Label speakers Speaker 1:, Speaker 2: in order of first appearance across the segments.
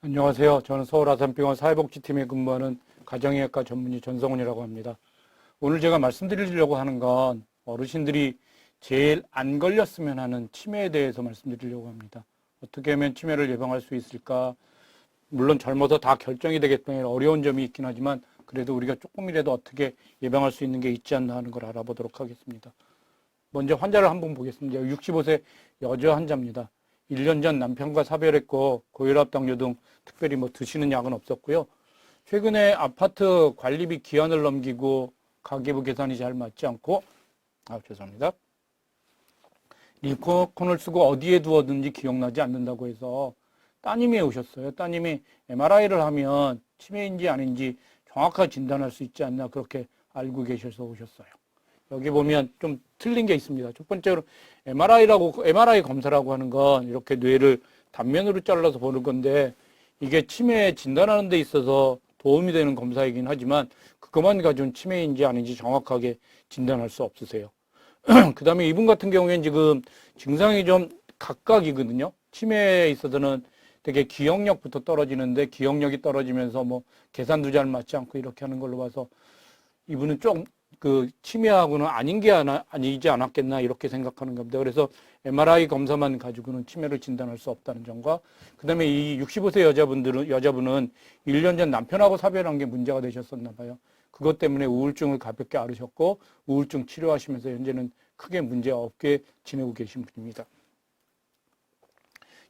Speaker 1: 안녕하세요. 저는 서울 아산병원 사회복지팀에 근무하는 가정의학과 전문의 전성훈이라고 합니다. 오늘 제가 말씀드리려고 하는 건 어르신들이 제일 안 걸렸으면 하는 치매에 대해서 말씀드리려고 합니다. 어떻게 하면 치매를 예방할 수 있을까? 물론 젊어서 다 결정이 되기 때문에 어려운 점이 있긴 하지만 그래도 우리가 조금이라도 어떻게 예방할 수 있는 게 있지 않나 하는 걸 알아보도록 하겠습니다. 먼저 환자를 한번 보겠습니다. 65세 여자 환자입니다. 1년 전 남편과 사별했고 고혈압, 당뇨 등 특별히 드시는 약은 없었고요. 최근에 아파트 관리비 기한을 넘기고 가계부 계산이 잘 맞지 않고 죄송합니다. 리모컨을 쓰고 어디에 두었는지 기억나지 않는다고 해서 따님이 오셨어요. 따님이 MRI를 하면 치매인지 아닌지 정확하게 진단할 수 있지 않나 그렇게 알고 계셔서 오셨어요. 여기 보면 좀 틀린 게 있습니다. 첫 번째로 MRI 검사라고 하는 건 이렇게 뇌를 단면으로 잘라서 보는 건데 이게 치매 진단하는 데 있어서 도움이 되는 검사이긴 하지만 그것만 가지고는 치매인지 아닌지 정확하게 진단할 수 없으세요. 그 다음에 이분 같은 경우에는 지금 증상이 좀 각각이거든요. 치매에 있어서는 되게 기억력부터 떨어지는데 기억력이 떨어지면서 계산도 잘 맞지 않고 이렇게 하는 걸로 봐서 이분은 좀 치매하고는 아니지 않았겠나 이렇게 생각하는 겁니다. 그래서 MRI 검사만 가지고는 치매를 진단할 수 없다는 점과 그다음에 이 65세 여자분은 1년 전 남편하고 사별한 게 문제가 되셨었나 봐요. 그것 때문에 우울증을 가볍게 앓으셨고 우울증 치료하시면서 현재는 크게 문제 없게 지내고 계신 분입니다.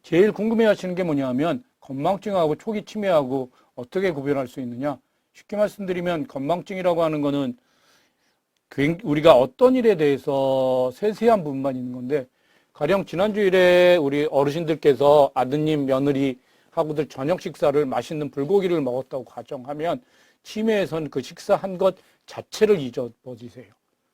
Speaker 1: 제일 궁금해하시는 게 뭐냐면 건망증하고 초기 치매하고 어떻게 구별할 수 있느냐. 쉽게 말씀드리면 건망증이라고 하는 거는 우리가 어떤 일에 대해서 세세한 부분만 있는 건데 가령 지난주일에 우리 어르신들께서 아드님, 며느리하고들 저녁 식사를 맛있는 불고기를 먹었다고 가정하면 치매에선 그 식사한 것 자체를 잊어버리세요.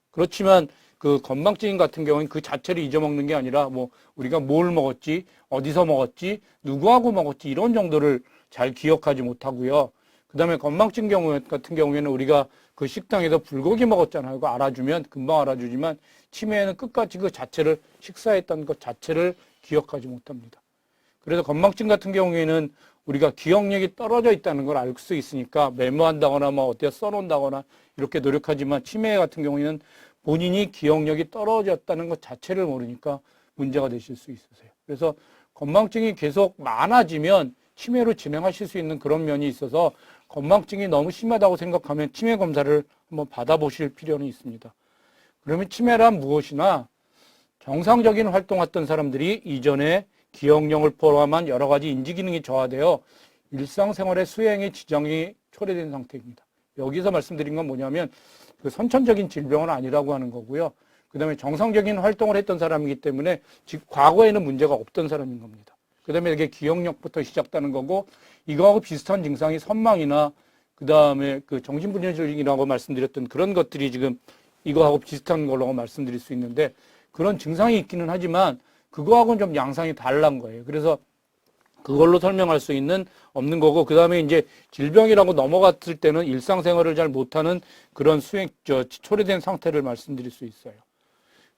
Speaker 1: 그렇지만 그 건망증 같은 경우는 그 자체를 잊어먹는 게 아니라 우리가 뭘 먹었지, 어디서 먹었지, 누구하고 먹었지 이런 정도를 잘 기억하지 못하고요. 그 다음에 건망증 같은 경우에는 우리가 그 식당에서 불고기 먹었잖아요. 그거 알아주면 금방 알아주지만 치매에는 끝까지 그 자체를 식사했던 것 자체를 기억하지 못합니다. 그래서 건망증 같은 경우에는 우리가 기억력이 떨어져 있다는 걸 알 수 있으니까 메모한다거나 어디에 써놓는다거나 이렇게 노력하지만 치매 같은 경우에는 본인이 기억력이 떨어졌다는 것 자체를 모르니까 문제가 되실 수 있으세요. 그래서 건망증이 계속 많아지면 치매로 진행하실 수 있는 그런 면이 있어서 건망증이 너무 심하다고 생각하면 치매 검사를 한번 받아보실 필요는 있습니다. 그러면 치매란 무엇이나 정상적인 활동했던 사람들이 이전에 기억력을 포함한 여러 가지 인지기능이 저하되어 일상생활의 수행에 지장이 초래된 상태입니다. 여기서 말씀드린 건 뭐냐면 그 선천적인 질병은 아니라고 하는 거고요. 그 다음에 정상적인 활동을 했던 사람이기 때문에 즉 과거에는 문제가 없던 사람인 겁니다. 그 다음에 이게 기억력부터 시작되는 거고 이거하고 비슷한 증상이 선망이나 그 다음에 그 정신분열증이라고 말씀드렸던 그런 것들이 지금 이거하고 비슷한 걸로 말씀드릴 수 있는데 그런 증상이 있기는 하지만 그거하고는 좀 양상이 다른 거예요. 그래서 그걸로 설명할 수 있는 없는 거고 그 다음에 이제 질병이라고 넘어갔을 때는 일상생활을 잘 못하는 그런 초래된 상태를 말씀드릴 수 있어요.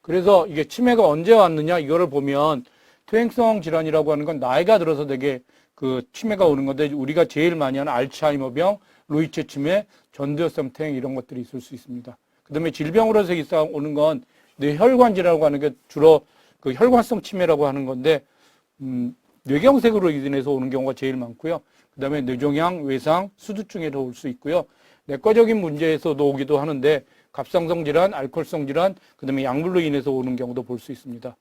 Speaker 1: 그래서 이게 치매가 언제 왔느냐 이거를 보면 퇴행성 질환이라고 하는 건 나이가 들어서 되게 그 치매가 오는 건데 우리가 제일 많이 하는 알츠하이머병, 로이체 치매, 전두엽성 퇴행 이런 것들이 있을 수 있습니다. 그 다음에 질병으로서 오는 건 뇌혈관질이라고 하는 게 주로 그 혈관성 치매라고 하는 건데 뇌경색으로 인해서 오는 경우가 제일 많고요. 그 다음에 뇌종양, 외상, 수두증에서 올 수 있고요. 내과적인 문제에서도 오기도 하는데 갑상선 질환, 알코올성 질환, 그 다음에 약물로 인해서 오는 경우도 볼 수 있습니다.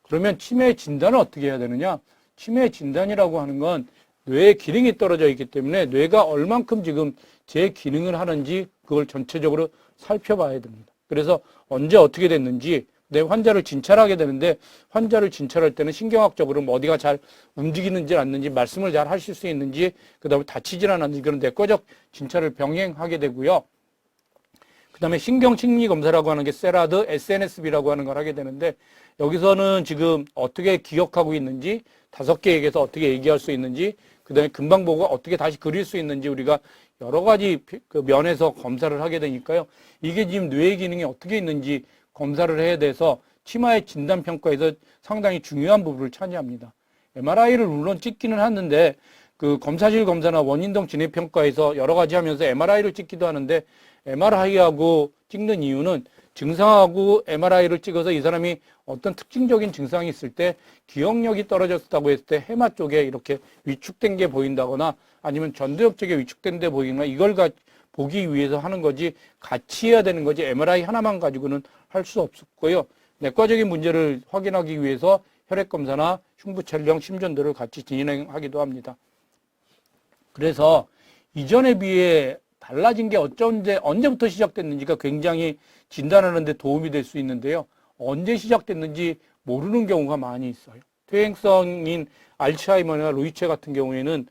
Speaker 1: 그러면 치매 진단을 어떻게 해야 되느냐? 치매 진단이라고 하는 건 뇌의 기능이 떨어져 있기 때문에 뇌가 얼만큼 지금 제 기능을 하는지 그걸 전체적으로 살펴봐야 됩니다. 그래서 언제 어떻게 됐는지 내 환자를 진찰하게 되는데 환자를 진찰할 때는 신경학적으로 어디가 잘 움직이는지 않는지 말씀을 잘 하실 수 있는지 그다음에 다치질 않았는지 그런 내과적 진찰을 병행하게 되고요. 그다음에 신경심리검사라고 하는 게 세라드, SNSB라고 하는 걸 하게 되는데 여기서는 지금 어떻게 기억하고 있는지 5개 얘기해서 어떻게 얘기할 수 있는지 그다음에 금방 보고 어떻게 다시 그릴 수 있는지 우리가 여러 가지 그 면에서 검사를 하게 되니까요. 이게 지금 뇌의 기능이 어떻게 있는지 검사를 해야 돼서 치매의 진단평가에서 상당히 중요한 부분을 차지합니다. MRI를 물론 찍기는 하는데 그 검사실 검사나 원인동 진행평가에서 여러 가지 하면서 MRI를 찍기도 하는데 MRI하고 찍는 이유는 증상하고 MRI를 찍어서 이 사람이 어떤 특징적인 증상이 있을 때 기억력이 떨어졌다고 했을 때 해마 쪽에 이렇게 위축된 게 보인다거나 아니면 전두엽 쪽에 위축된 데 보이거나 이걸 보기 위해서 하는 거지 같이 해야 되는 거지 MRI 하나만 가지고는 할 수 없었고요. 내과적인 문제를 확인하기 위해서 혈액검사나 흉부 촬영, 심전도를 같이 진행하기도 합니다. 그래서 이전에 비해 달라진 게 언제부터 시작됐는지가 굉장히 진단하는 데 도움이 될 수 있는데요. 언제 시작됐는지 모르는 경우가 많이 있어요. 퇴행성인 알츠하이머나 루이체 같은 경우에는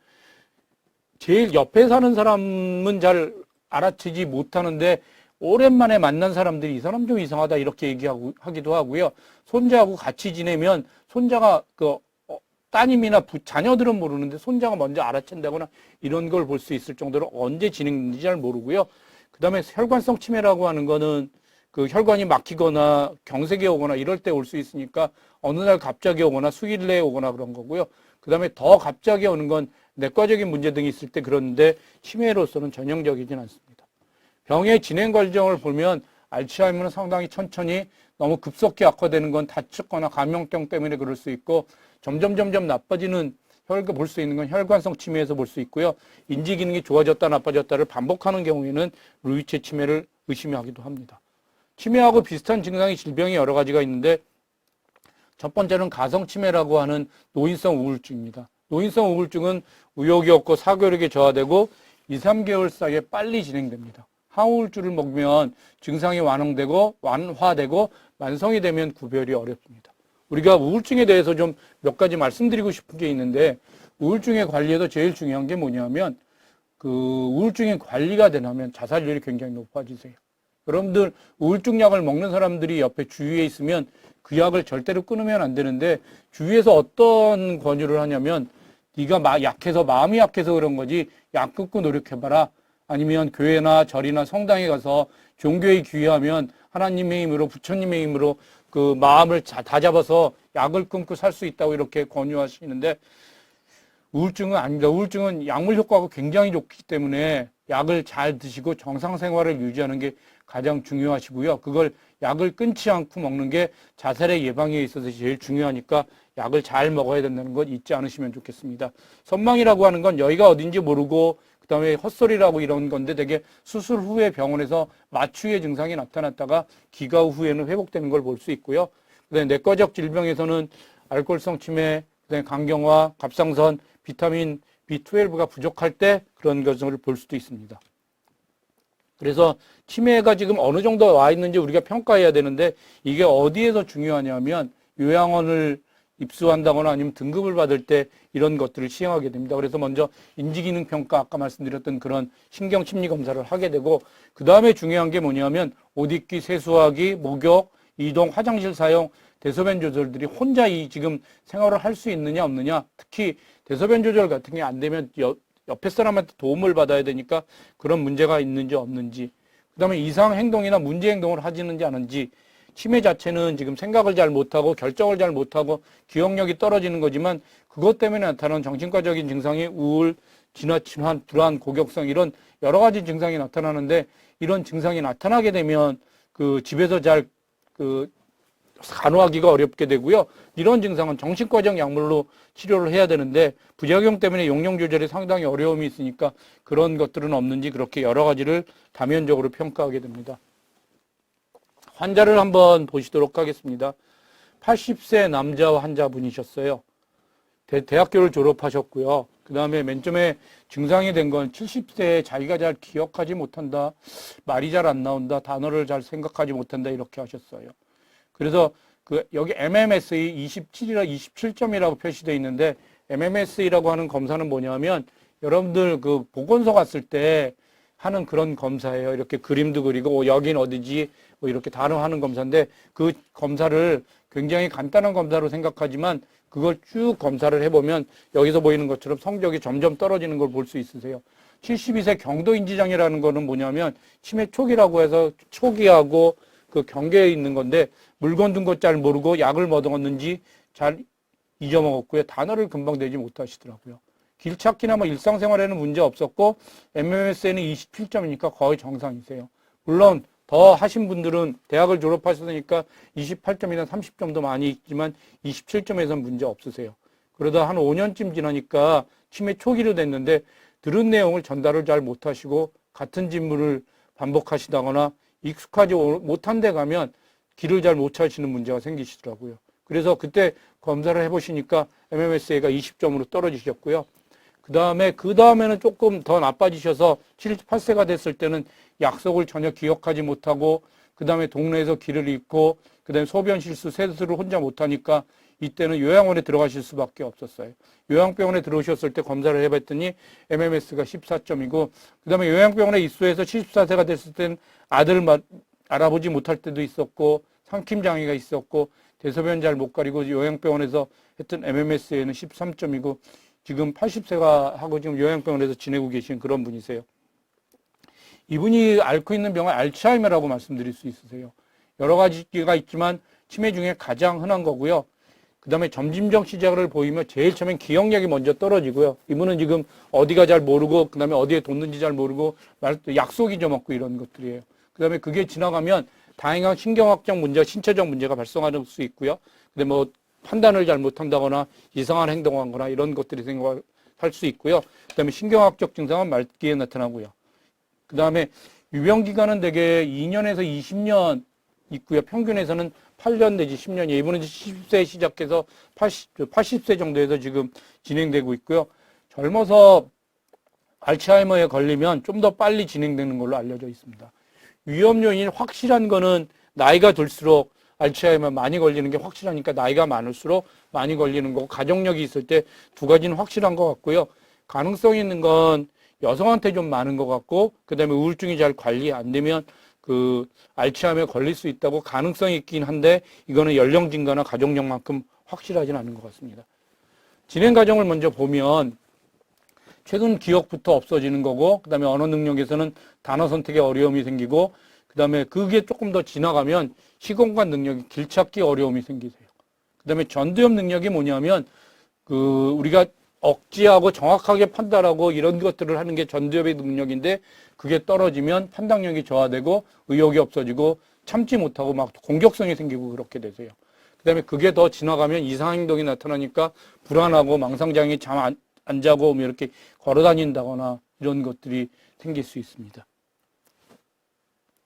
Speaker 1: 제일 옆에 사는 사람은 잘 알아채지 못하는데 오랜만에 만난 사람들이 이 사람 좀 이상하다 이렇게 하기도 하고요. 손자하고 같이 지내면 손자가 따님이나 자녀들은 모르는데 손자가 먼저 알아챈다거나 이런 걸 볼 수 있을 정도로 언제 진행되는지 잘 모르고요. 그 다음에 혈관성 치매라고 하는 거는 그 혈관이 막히거나 경색이 오거나 이럴 때 올 수 있으니까 어느 날 갑자기 오거나 수일 내에 오거나 그런 거고요. 그 다음에 더 갑자기 오는 건 내과적인 문제 등이 있을 때 그런데 치매로서는 전형적이진 않습니다. 병의 진행 과정을 보면 알츠하이머는 상당히 천천히 너무 급속히 악화되는 건 다쳤거나 감염병 때문에 그럴 수 있고 점점 나빠지는 볼 수 있는 건 혈관성 치매에서 볼 수 있고요. 인지 기능이 좋아졌다 나빠졌다를 반복하는 경우에는 루이체 치매를 의심하기도 합니다. 치매하고 비슷한 증상의 질병이 여러 가지가 있는데 첫 번째는 가성치매라고 하는 노인성 우울증입니다. 노인성 우울증은 의욕이 없고 사고력이 저하되고 2, 3개월 사이에 빨리 진행됩니다. 항우울주를 먹으면 증상이 완화되고 만성이 되면 구별이 어렵습니다. 우리가 우울증에 대해서 좀 몇 가지 말씀드리고 싶은 게 있는데 우울증의 관리에서 제일 중요한 게 뭐냐면 그 우울증이 관리가 되려면 자살률이 굉장히 높아지세요. 여러분들 우울증 약을 먹는 사람들이 옆에 주위에 있으면 그 약을 절대로 끊으면 안 되는데 주위에서 어떤 권유를 하냐면 네가 약해서 마음이 약해서 그런 거지 약 끊고 노력해봐라. 아니면 교회나 절이나 성당에 가서 종교에 귀의하면 하나님의 힘으로 부처님의 힘으로 그 마음을 다 잡아서 약을 끊고 살 수 있다고 이렇게 권유하시는데 우울증은 아닙니다. 우울증은 약물 효과가 굉장히 좋기 때문에 약을 잘 드시고 정상 생활을 유지하는 게 가장 중요하시고요. 그걸 약을 끊지 않고 먹는 게 자살의 예방에 있어서 제일 중요하니까 약을 잘 먹어야 된다는 것 잊지 않으시면 좋겠습니다. 선망이라고 하는 건 여기가 어딘지 모르고 그다음에 헛소리라고 이런 건데 되게 수술 후에 병원에서 마취의 증상이 나타났다가 기가 후에는 회복되는 걸 볼 수 있고요. 그다음에 내과적 질병에서는 알코올성 치매, 그다음에 간경화, 갑상선, 비타민 B12가 부족할 때 그런 것을 볼 수도 있습니다. 그래서 치매가 지금 어느 정도 와 있는지 우리가 평가해야 되는데 이게 어디에서 중요하냐면 요양원을 입수한다거나 아니면 등급을 받을 때 이런 것들을 시행하게 됩니다. 그래서 먼저 인지기능 평가 아까 말씀드렸던 그런 신경심리 검사를 하게 되고 그 다음에 중요한 게 뭐냐면 옷 입기, 세수하기, 목욕, 이동, 화장실 사용, 대소변 조절들이 혼자 지금 생활을 할 수 있느냐 없느냐 특히 대소변 조절 같은 게 안 되면 옆에 사람한테 도움을 받아야 되니까 그런 문제가 있는지 없는지 그 다음에 이상 행동이나 문제 행동을 하지는지 않은지 치매 자체는 지금 생각을 잘 못하고 결정을 잘 못하고 기억력이 떨어지는 거지만 그것 때문에 나타나는 정신과적인 증상이 우울, 진화, 불안, 고격성 이런 여러 가지 증상이 나타나는데 이런 증상이 나타나게 되면 그 집에서 잘 간호하기가 어렵게 되고요. 이런 증상은 정신과적 약물로 치료를 해야 되는데 부작용 때문에 용량 조절에 상당히 어려움이 있으니까 그런 것들은 없는지 그렇게 여러 가지를 다면적으로 평가하게 됩니다. 환자를 한번 보시도록 하겠습니다. 80세 남자 환자분이셨어요. 대학교를 졸업하셨고요. 그 다음에 맨 처음에 증상이 된 건 70세에 자기가 잘 기억하지 못한다. 말이 잘 안 나온다. 단어를 잘 생각하지 못한다. 이렇게 하셨어요. 그래서 여기 MMSE 27점이라고 표시되어 있는데 MMSE라고 하는 검사는 뭐냐면 여러분들 그 보건소 갔을 때 하는 그런 검사예요. 이렇게 그림도 그리고 여긴 어디지 뭐 이렇게 단어하는 검사인데 그 검사를 굉장히 간단한 검사로 생각하지만 그걸 쭉 검사를 해보면 여기서 보이는 것처럼 성적이 점점 떨어지는 걸 볼 수 있으세요. 72세 경도인지장애라는 거는 뭐냐면 치매 초기라고 해서 초기하고 그 경계에 있는 건데 물건 둔 것 잘 모르고 약을 뭐 먹었는지 잘 잊어먹었고요. 단어를 금방 내지 못하시더라고요. 길 찾기나 뭐 일상생활에는 문제 없었고 MMS에는 27점이니까 거의 정상이세요. 물론 더 하신 분들은 대학을 졸업하셨으니까 28점이나 30점도 많이 있지만 27점에선 문제 없으세요. 그러다 한 5년쯤 지나니까 치매 초기로 됐는데 들은 내용을 전달을 잘 못하시고 같은 질문을 반복하시다거나 익숙하지 못한 데 가면 길을 잘 못 찾으시는 문제가 생기시더라고요. 그래서 그때 검사를 해보시니까 MMSA가 20점으로 떨어지셨고요. 그 다음에는 조금 더 나빠지셔서 78세가 됐을 때는 약속을 전혀 기억하지 못하고, 그 다음에 동네에서 길을 잃고, 그 다음에 소변 실수, 세수를 혼자 못하니까 이때는 요양원에 들어가실 수밖에 없었어요. 요양병원에 들어오셨을 때 검사를 해봤더니 MMS가 14점이고, 그 다음에 요양병원에 입소해서 74세가 됐을 때는 아들을 알아보지 못할 때도 있었고, 삼킴장애가 있었고, 대소변 잘 못 가리고 요양병원에서 했던 MMS에는 13점이고, 지금 80세가 하고 지금 요양병원에서 지내고 계신 그런 분이세요. 이분이 앓고 있는 병은 알츠하이머라고 말씀드릴 수 있으세요. 여러 가지가 있지만 치매 중에 가장 흔한 거고요. 그 다음에 점진적 시작을 보이면 제일 처음엔 기억력이 먼저 떨어지고요. 이분은 지금 어디가 잘 모르고, 그 다음에 어디에 뒀는지 잘 모르고, 약속 잊어먹고 이런 것들이에요. 그 다음에 그게 지나가면 다양한 신경학적 문제, 신체적 문제가 발생할 수 있고요. 근데 뭐 판단을 잘 못한다거나 이상한 행동하거나 이런 것들이 생각할 수 있고요. 그 다음에 신경학적 증상은 말기에 나타나고요. 그 다음에 유병기간은 대개 2년에서 20년 있고요. 평균에서는 8년 내지 10년이에요. 이분은 70세 시작해서 80세 정도에서 지금 진행되고 있고요. 젊어서 알츠하이머에 걸리면 좀 더 빨리 진행되는 걸로 알려져 있습니다. 위험 요인이 확실한 거는 나이가 들수록 알츠하이머 많이 걸리는 게 확실하니까 나이가 많을수록 많이 걸리는 거고, 가족력이 있을 때 두 가지는 확실한 것 같고요. 가능성 있는 건 여성한테 좀 많은 것 같고, 그 다음에 우울증이 잘 관리 안 되면 그 알츠하이머에 걸릴 수 있다고 가능성이 있긴 한데, 이거는 연령 증가나 가족력만큼 확실하진 않은 것 같습니다. 진행 과정을 먼저 보면 최근 기억부터 없어지는 거고, 그 다음에 언어 능력에서는 단어 선택에 어려움이 생기고, 그 다음에 그게 조금 더 지나가면 시공간 능력이 길찾기 어려움이 생기세요. 그 다음에 전두엽 능력이 뭐냐면 우리가 억지하고 정확하게 판단하고 이런 것들을 하는 게 전두엽의 능력인데, 그게 떨어지면 판단력이 저하되고 의욕이 없어지고 참지 못하고 막 공격성이 생기고 그렇게 되세요. 그 다음에 그게 더 지나가면 이상행동이 나타나니까 불안하고 망상장애, 잠 안 자고 뭐 이렇게 걸어 다닌다거나 이런 것들이 생길 수 있습니다.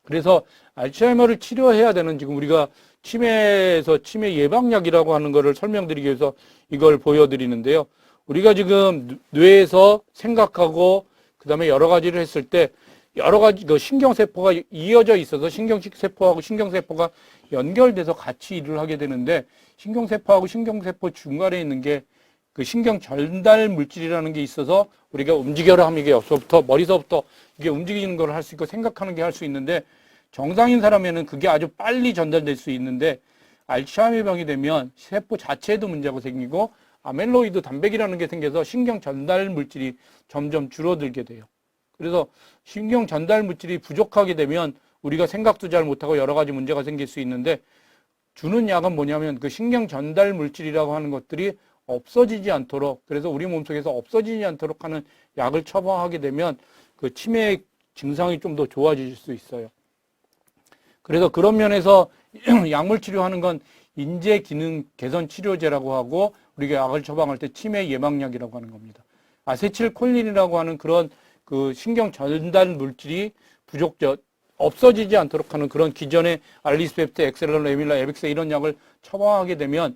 Speaker 1: 그래서 알츠하이머를 치료해야 되는, 지금 우리가 치매에서 치매 예방약이라고 하는 거를 설명드리기 위해서 이걸 보여드리는데요. 우리가 지금 뇌에서 생각하고 그 다음에 여러 가지를 했을 때 여러 가지 그 신경세포가 이어져 있어서 신경세포하고 신경세포가 연결돼서 같이 일을 하게 되는데, 신경세포하고 신경세포 중간에 있는 게 그 신경 전달 물질이라는 게 있어서 우리가 움직여라 하면 이게 머리서부터 이게 움직이는 걸 할 수 있고 생각하는 게 할 수 있는데, 정상인 사람에는 그게 아주 빨리 전달될 수 있는데, 알츠하이머 병이 되면 세포 자체에도 문제가 생기고 아멜로이드 단백이라는 게 생겨서 신경 전달 물질이 점점 줄어들게 돼요. 그래서 신경 전달 물질이 부족하게 되면 우리가 생각도 잘 못하고 여러 가지 문제가 생길 수 있는데, 주는 약은 뭐냐면 그 신경 전달 물질이라고 하는 것들이 없어지지 않도록, 그래서 우리 몸속에서 없어지지 않도록 하는 약을 처방하게 되면 그 치매 증상이 좀 더 좋아질 수 있어요. 그래서 그런 면에서 약물 치료하는 건 인재 기능 개선 치료제라고 하고, 우리가 약을 처방할 때 치매 예방약이라고 하는 겁니다. 아세틸콜린이라고 하는 그런 그 신경 전달 물질이 없어지지 않도록 하는 그런 기존의 알리스펩트, 엑셀런, 에밀라, 에빅스 이런 약을 처방하게 되면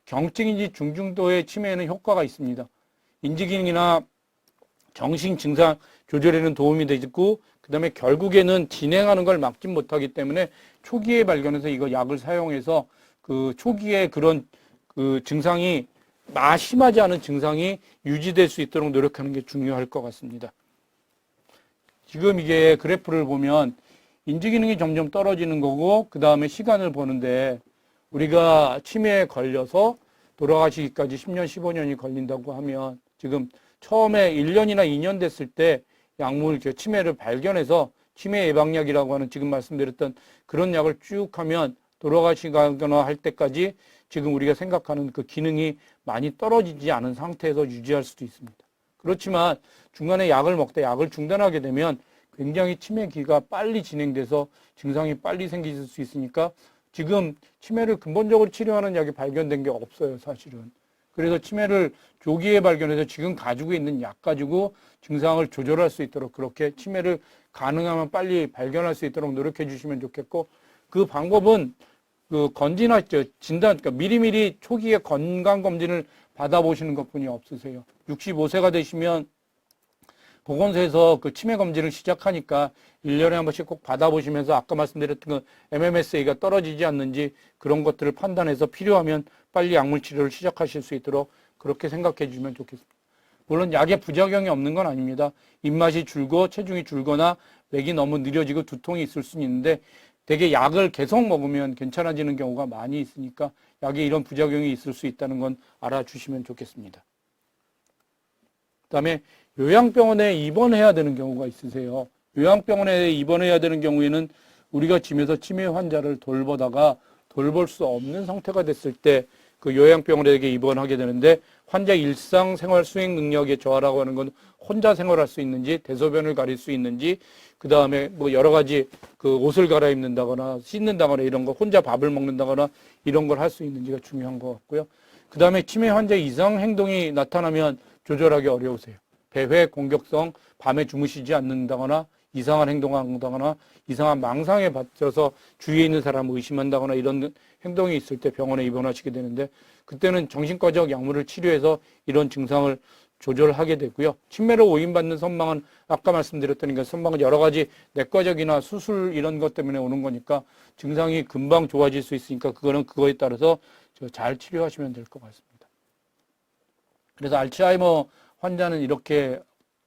Speaker 1: 경증인지 중증도의 치매에는 효과가 있습니다. 인지기능이나 정신 증상 조절에는 도움이 되고, 그 다음에 결국에는 진행하는 걸 막지 못하기 때문에 초기에 발견해서 이거 약을 사용해서 그 초기에 그런 그 증상이 심하지 않은 증상이 유지될 수 있도록 노력하는 게 중요할 것 같습니다. 지금 이게 그래프를 보면 인지기능이 점점 떨어지는 거고, 그 다음에 시간을 보는데, 우리가 치매에 걸려서 돌아가시기까지 10년, 15년이 걸린다고 하면, 지금 처음에 1년이나 2년 됐을 때 약물, 치매를 발견해서 치매 예방약이라고 하는 지금 말씀드렸던 그런 약을 쭉 하면 돌아가시거나 할 때까지 지금 우리가 생각하는 그 기능이 많이 떨어지지 않은 상태에서 유지할 수도 있습니다. 그렇지만 중간에 약을 먹다 약을 중단하게 되면 굉장히 치매기가 빨리 진행돼서 증상이 빨리 생길 수 있으니까 지금 치매를 근본적으로 치료하는 약이 발견된 게 없어요, 사실은. 그래서 치매를 조기에 발견해서 지금 가지고 있는 약 가지고 증상을 조절할 수 있도록 그렇게 치매를 가능하면 빨리 발견할 수 있도록 노력해 주시면 좋겠고, 그 방법은 그 진단, 그러니까 미리미리 초기에 건강검진을 받아보시는 것뿐이 없으세요. 65세가 되시면 보건소에서 그 치매 검진을 시작하니까 1년에 한 번씩 꼭 받아보시면서 아까 말씀드렸던 그 MMSA가 떨어지지 않는지 그런 것들을 판단해서 필요하면 빨리 약물 치료를 시작하실 수 있도록 그렇게 생각해 주시면 좋겠습니다. 물론 약에 부작용이 없는 건 아닙니다. 입맛이 줄고 체중이 줄거나 맥이 너무 느려지고 두통이 있을 수는 있는데 되게 약을 계속 먹으면 괜찮아지는 경우가 많이 있으니까 약에 이런 부작용이 있을 수 있다는 건 알아주시면 좋겠습니다. 그다음에 요양병원에 입원해야 되는 경우가 있으세요. 요양병원에 입원해야 되는 경우에는 우리가 집에서 치매 환자를 돌보다가 돌볼 수 없는 상태가 됐을 때 그 요양병원에 입원하게 되는데 환자 일상생활 수행 능력의 저하라고 하는 건 혼자 생활할 수 있는지 대소변을 가릴 수 있는지 그다음에 뭐 여러 가지 그 옷을 갈아입는다거나 씻는다거나 이런 거 혼자 밥을 먹는다거나 이런 걸 할 수 있는지가 중요한 것 같고요. 그다음에 치매 환자 이상 행동이 나타나면 조절하기 어려우세요. 배회 공격성, 밤에 주무시지 않는다거나 이상한 행동을 한다거나 이상한 망상에 빠져서 주위에 있는 사람을 의심한다거나 이런 행동이 있을 때 병원에 입원하시게 되는데 그때는 정신과적 약물을 치료해서 이런 증상을 조절하게 되고요. 치매로 오인받는 선망은 아까 말씀드렸던 게 선망은 여러 가지 내과적이나 수술 이런 것 때문에 오는 거니까 증상이 금방 좋아질 수 있으니까 그거는 그거에 따라서 잘 치료하시면 될 것 같습니다. 그래서 알츠하이머 환자는 이렇게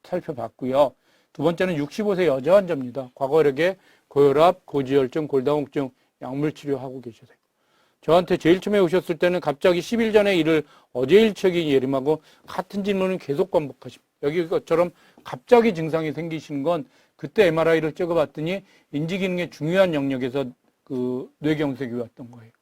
Speaker 1: 살펴봤고요. 두 번째는 65세 여자 환자입니다. 과거력에 고혈압, 고지혈증, 골다공증 약물 치료하고 계세요. 저한테 제일 처음에 오셨을 때는 갑자기 10일 전에 일을 어제 일처리 예림하고 같은 질문을 계속 반복하십니다. 여기처럼 갑자기 증상이 생기시는 건 그때 MRI를 찍어봤더니 인지기능의 중요한 영역에서 그 뇌경색이 왔던 거예요.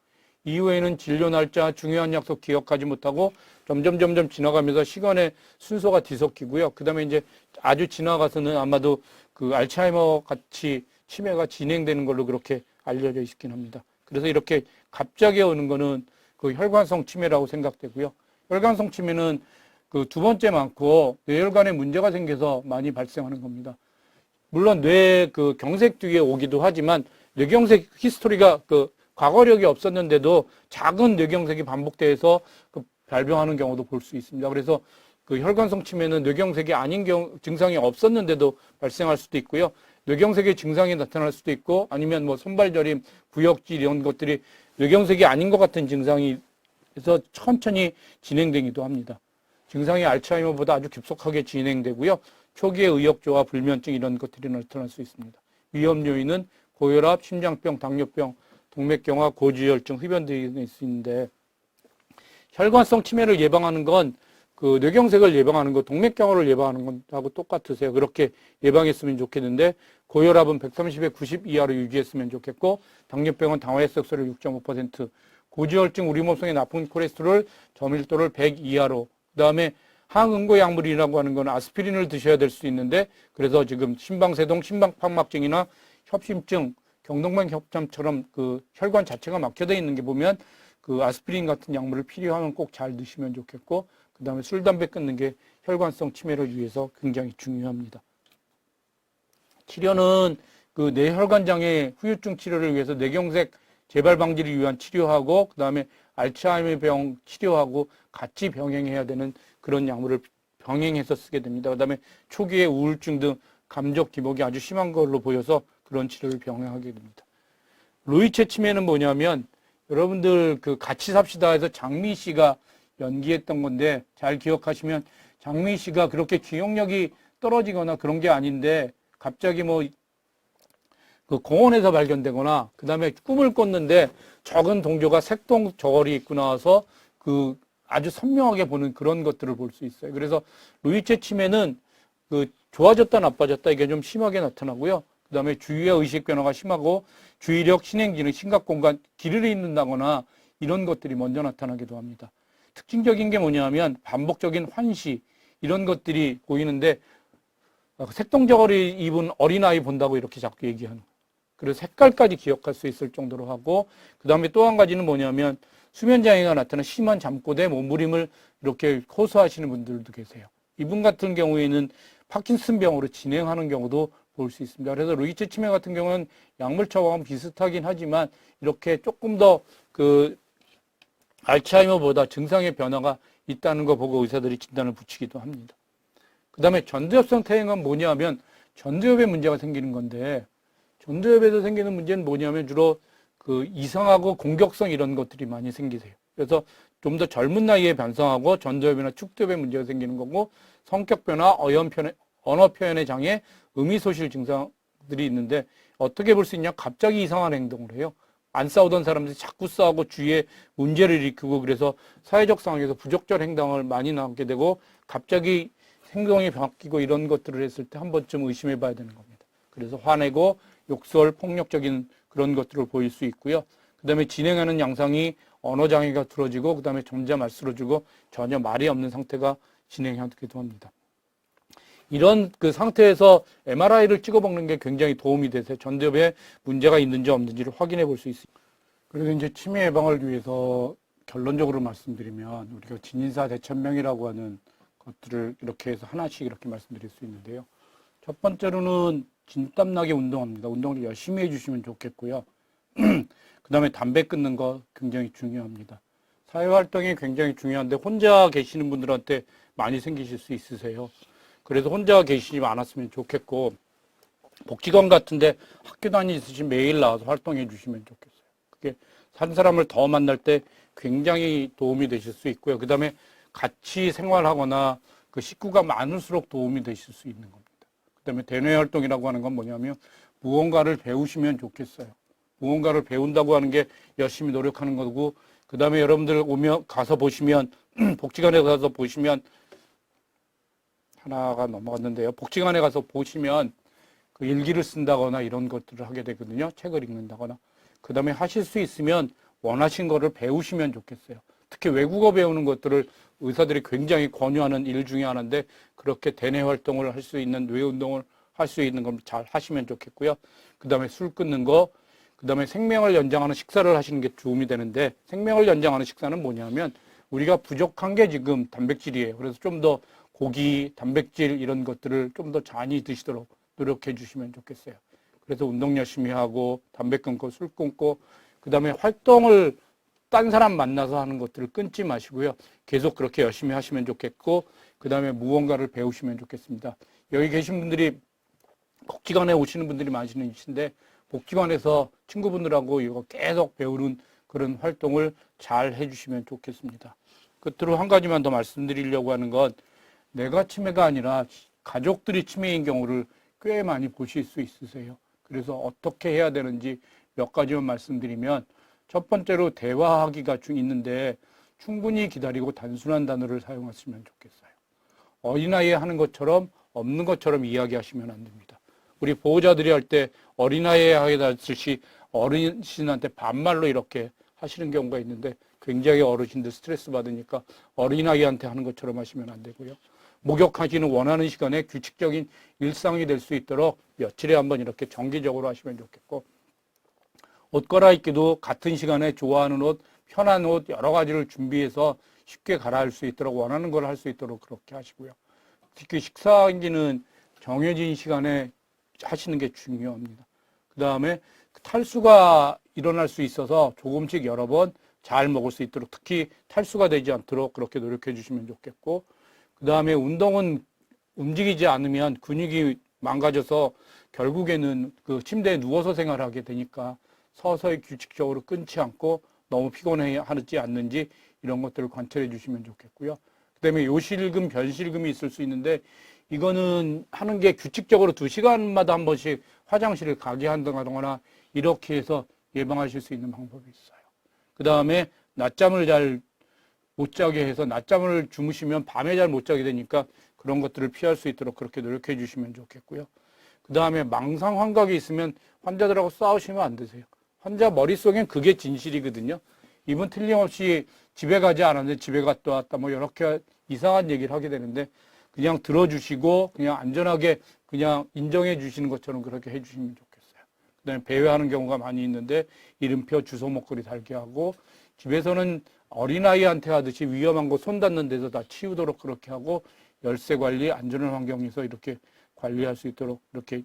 Speaker 1: 이후에는 진료 날짜, 중요한 약속 기억하지 못하고 점점 지나가면서 시간의 순서가 뒤섞이고요. 그 다음에 이제 아주 지나가서는 아마도 그 알츠하이머 같이 치매가 진행되는 걸로 그렇게 알려져 있긴 합니다. 그래서 이렇게 갑자기 오는 거는 그 혈관성 치매라고 생각되고요. 혈관성 치매는 그 두 번째 많고 뇌혈관에 문제가 생겨서 많이 발생하는 겁니다. 물론 뇌 그 경색 뒤에 오기도 하지만 뇌경색 히스토리가 그 과거력이 없었는데도 작은 뇌경색이 반복돼서 그 발병하는 경우도 볼 수 있습니다. 그래서 그 혈관성 치매는 뇌경색이 아닌 증상이 없었는데도 발생할 수도 있고요. 뇌경색의 증상이 나타날 수도 있고 아니면 뭐 손발저림, 구역질 이런 것들이 뇌경색이 아닌 것 같은 증상이 해서 천천히 진행되기도 합니다. 증상이 알츠하이머보다 아주 급속하게 진행되고요. 초기에 의욕저하, 불면증 이런 것들이 나타날 수 있습니다. 위험 요인은 고혈압, 심장병, 당뇨병, 동맥경화, 고지혈증, 흡연 등이 있는데 혈관성 치매를 예방하는 건 그 뇌경색을 예방하는 거, 동맥경화를 예방하는 것하고 똑같으세요. 그렇게 예방했으면 좋겠는데 고혈압은 130에 90 이하로 유지했으면 좋겠고 당뇨병은 당화혈색소를 6.5%, 고지혈증, 우리 몸속의 나쁜 콜레스테롤 저밀도를 100 이하로 그다음에 항응고 약물이라고 하는 건 아스피린을 드셔야 될 수 있는데 그래서 지금 심방세동, 심방판막증이나 협심증, 경동맥 협jam처럼 그 혈관 자체가 막혀져 있는 게 보면 그 아스피린 같은 약물을 필요하면 꼭 잘 드시면 좋겠고 그 다음에 술, 담배 끊는 게 혈관성 치매를 위해서 굉장히 중요합니다. 치료는 그 뇌혈관장애 후유증 치료를 위해서 뇌경색 재발 방지를 위한 치료하고 그 다음에 알츠하이머병 치료하고 같이 병행해야 되는 그런 약물을 병행해서 쓰게 됩니다. 그 다음에 초기에 우울증 등 감정 기복이 아주 심한 걸로 보여서 그런 치료를 병행하게 됩니다. 루이체 치매는 뭐냐면 여러분들 그 같이 삽시다 해서 장미 씨가 연기했던 건데 잘 기억하시면 장미 씨가 그렇게 기억력이 떨어지거나 그런 게 아닌데 갑자기 뭐 그 공원에서 발견되거나 그 다음에 꿈을 꿨는데 적은 동조가 색동 저걸이 입고 나와서 그 아주 선명하게 보는 그런 것들을 볼 수 있어요. 그래서 루이체 치매는 그 좋아졌다 나빠졌다 이게 좀 심하게 나타나고요. 그 다음에 주의의 의식 변화가 심하고 주의력, 신행기능, 심각공간, 길을 잃는다거나 이런 것들이 먼저 나타나기도 합니다. 특징적인 게 뭐냐면 반복적인 환시, 이런 것들이 보이는데 색동저고리 입은 어린아이 본다고 이렇게 자꾸 얘기하는 거예요. 그래서 색깔까지 기억할 수 있을 정도로 하고 그 다음에 또 한 가지는 뭐냐면 수면장애가 나타난 심한 잠꼬대, 몸부림을 이렇게 호소하시는 분들도 계세요. 이분 같은 경우에는 파킨슨병으로 진행하는 경우도 볼 수 있습니다. 그래서 루이츠 치매 같은 경우는 약물 처방은 비슷하긴 하지만 이렇게 조금 더 그 알츠하이머보다 증상의 변화가 있다는 거 보고 의사들이 진단을 붙이기도 합니다. 그 다음에 전두엽성 퇴행은 뭐냐면 전두엽에 문제가 생기는 건데 전두엽에서 생기는 문제는 뭐냐면 주로 그 이상하고 공격성 이런 것들이 많이 생기세요. 그래서 좀 더 젊은 나이에 변성하고 전두엽이나 축두엽에 문제가 생기는 거고 성격 변화, 언어 표현의 장애, 의미소실 증상들이 있는데 어떻게 볼 수 있냐? 갑자기 이상한 행동을 해요. 안 싸우던 사람들이 자꾸 싸우고 주위에 문제를 일으키고 그래서 사회적 상황에서 부적절 행동을 많이 나오게 되고 갑자기 행동이 바뀌고 이런 것들을 했을 때 한 번쯤 의심해 봐야 되는 겁니다. 그래서 화내고 욕설, 폭력적인 그런 것들을 보일 수 있고요. 그 다음에 진행하는 양상이 언어장애가 두러지고 그 다음에 점점 말쓰러지고 전혀 말이 없는 상태가 진행하기도 합니다. 이런 그 상태에서 MRI를 찍어먹는 게 굉장히 도움이 돼서 전두엽에 문제가 있는지 없는지를 확인해 볼 수 있습니다. 그래서 이제 치매 예방을 위해서 결론적으로 말씀드리면 우리가 진인사 대천명이라고 하는 것들을 이렇게 해서 하나씩 이렇게 말씀드릴 수 있는데요. 첫 번째로는 진땀나게 운동합니다. 운동을 열심히 해주시면 좋겠고요. 그 다음에 담배 끊는 거 굉장히 중요합니다. 사회활동이 굉장히 중요한데 혼자 계시는 분들한테 많이 생기실 수 있으세요. 그래서 혼자 계시지 않았으면 좋겠고 복지관 같은데 학교 다니듯이 매일 나와서 활동해 주시면 좋겠어요. 그게 한 사람을 더 만날 때 굉장히 도움이 되실 수 있고요. 그 다음에 같이 생활하거나 그 식구가 많을수록 도움이 되실 수 있는 겁니다. 그 다음에 대뇌 활동이라고 하는 건 뭐냐면 무언가를 배우시면 좋겠어요. 무언가를 배운다고 하는 게 열심히 노력하는 거고 그 다음에 여러분들 오면 가서 보시면 복지관에 가서 보시면 하나가 넘어갔는데요. 복지관에 가서 보시면 그 일기를 쓴다거나 이런 것들을 하게 되거든요. 책을 읽는다거나. 그 다음에 하실 수 있으면 원하신 거를 배우시면 좋겠어요. 특히 외국어 배우는 것들을 의사들이 굉장히 권유하는 일 중에 하나인데 그렇게 대뇌 활동을 할 수 있는 뇌 운동을 할 수 있는 걸 잘 하시면 좋겠고요. 그 다음에 술 끊는 거, 그 다음에 생명을 연장하는 식사를 하시는 게 도움이 되는데 생명을 연장하는 식사는 뭐냐면 우리가 부족한 게 지금 단백질이에요. 그래서 좀 더 고기, 단백질 이런 것들을 좀 더 많이 드시도록 노력해 주시면 좋겠어요. 그래서 운동 열심히 하고 담배 끊고 술 끊고 그 다음에 활동을 딴 사람 만나서 하는 것들을 끊지 마시고요. 계속 그렇게 열심히 하시면 좋겠고 그 다음에 무언가를 배우시면 좋겠습니다. 여기 계신 분들이 복지관에 오시는 분들이 많으신데 복지관에서 친구분들하고 이거 계속 배우는 그런 활동을 잘 해주시면 좋겠습니다. 끝으로 한 가지만 더 말씀드리려고 하는 건 내가 치매가 아니라 가족들이 치매인 경우를 꽤 많이 보실 수 있으세요. 그래서 어떻게 해야 되는지 몇 가지만 말씀드리면 첫 번째로 대화하기가 있는데 충분히 기다리고 단순한 단어를 사용하시면 좋겠어요. 어린아이에 하는 것처럼 없는 것처럼 이야기하시면 안 됩니다. 우리 보호자들이 할 때 어린아이에 하듯이 어르신한테 반말로 이렇게 하시는 경우가 있는데 굉장히 어르신들 스트레스 받으니까 어린아이한테 하는 것처럼 하시면 안 되고요. 목욕하시는 원하는 시간에 규칙적인 일상이 될 수 있도록 며칠에 한번 이렇게 정기적으로 하시면 좋겠고 옷 갈아입기도 같은 시간에 좋아하는 옷, 편한 옷 여러 가지를 준비해서 쉽게 갈아입을 수 있도록 원하는 걸 할 수 있도록 그렇게 하시고요. 특히 식사기는 정해진 시간에 하시는 게 중요합니다. 그 다음에 탈수가 일어날 수 있어서 조금씩 여러 번 잘 먹을 수 있도록 특히 탈수가 되지 않도록 그렇게 노력해 주시면 좋겠고 그 다음에 운동은 움직이지 않으면 근육이 망가져서 결국에는 그 침대에 누워서 생활하게 되니까 서서히 규칙적으로 끊지 않고 너무 피곤해하지 않는지 이런 것들을 관찰해 주시면 좋겠고요. 그 다음에 요실금, 변실금이 있을 수 있는데 이거는 하는 게 규칙적으로 2시간마다 한 번씩 화장실을 가게 한다거나 이렇게 해서 예방하실 수 있는 방법이 있어요. 그 다음에 낮잠을 잘 못 자게 해서 낮잠을 주무시면 밤에 잘 못 자게 되니까 그런 것들을 피할 수 있도록 그렇게 노력해 주시면 좋겠고요. 그 다음에 망상 환각이 있으면 환자들하고 싸우시면 안 되세요. 환자 머릿속엔 그게 진실이거든요. 이분 틀림없이 집에 가지 않았는데 집에 갔다 왔다 뭐 이렇게 이상한 얘기를 하게 되는데 그냥 들어주시고 그냥 안전하게 그냥 인정해 주시는 것처럼 그렇게 해주시면 좋겠어요. 그다음에 배회하는 경우가 많이 있는데 이름표, 주소, 목걸이 달게 하고 집에서는 어린아이한테 하듯이 위험한 거 손 닿는 데서 다 치우도록 그렇게 하고 열쇠 관리, 안전한 환경에서 이렇게 관리할 수 있도록 이렇게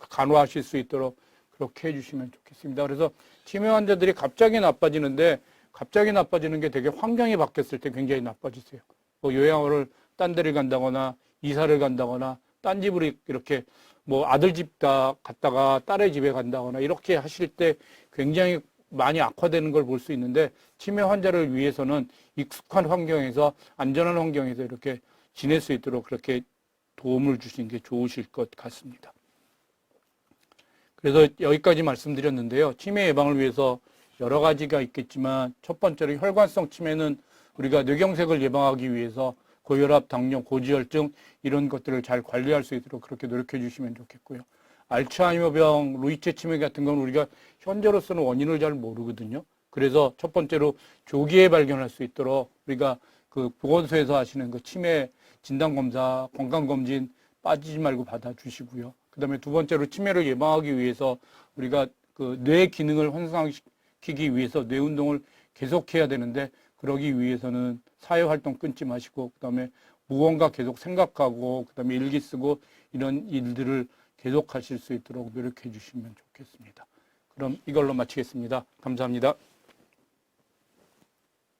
Speaker 1: 간호하실 수 있도록 그렇게 해주시면 좋겠습니다. 그래서 치매 환자들이 갑자기 나빠지는데 갑자기 나빠지는 게 되게 환경이 바뀌었을 때 굉장히 나빠지세요. 뭐 요양원을 딴 데를 간다거나 이사를 간다거나 딴 집으로 이렇게 뭐 아들 집 갔다가 딸의 집에 간다거나 이렇게 하실 때 굉장히 많이 악화되는 걸 볼 수 있는데 치매 환자를 위해서는 익숙한 환경에서 안전한 환경에서 이렇게 지낼 수 있도록 그렇게 도움을 주시는 게 좋으실 것 같습니다. 그래서 여기까지 말씀드렸는데요. 치매 예방을 위해서 여러 가지가 있겠지만 첫 번째로 혈관성 치매는 우리가 뇌경색을 예방하기 위해서 고혈압, 당뇨, 고지혈증 이런 것들을 잘 관리할 수 있도록 그렇게 노력해 주시면 좋겠고요. 알츠하이머병, 루이체 치매 같은 건 우리가 현재로서는 원인을 잘 모르거든요. 그래서 첫 번째로 조기에 발견할 수 있도록 우리가 그 보건소에서 하시는 그 치매 진단검사, 건강검진 빠지지 말고 받아주시고요. 그 다음에 두 번째로 치매를 예방하기 위해서 우리가 그 뇌 기능을 향상시키기 위해서 뇌 운동을 계속해야 되는데 그러기 위해서는 사회활동 끊지 마시고 그 다음에 무언가 계속 생각하고 그 다음에 일기 쓰고 이런 일들을 계속 하실 수 있도록 노력해 주시면 좋겠습니다. 그럼 이걸로 마치겠습니다. 감사합니다.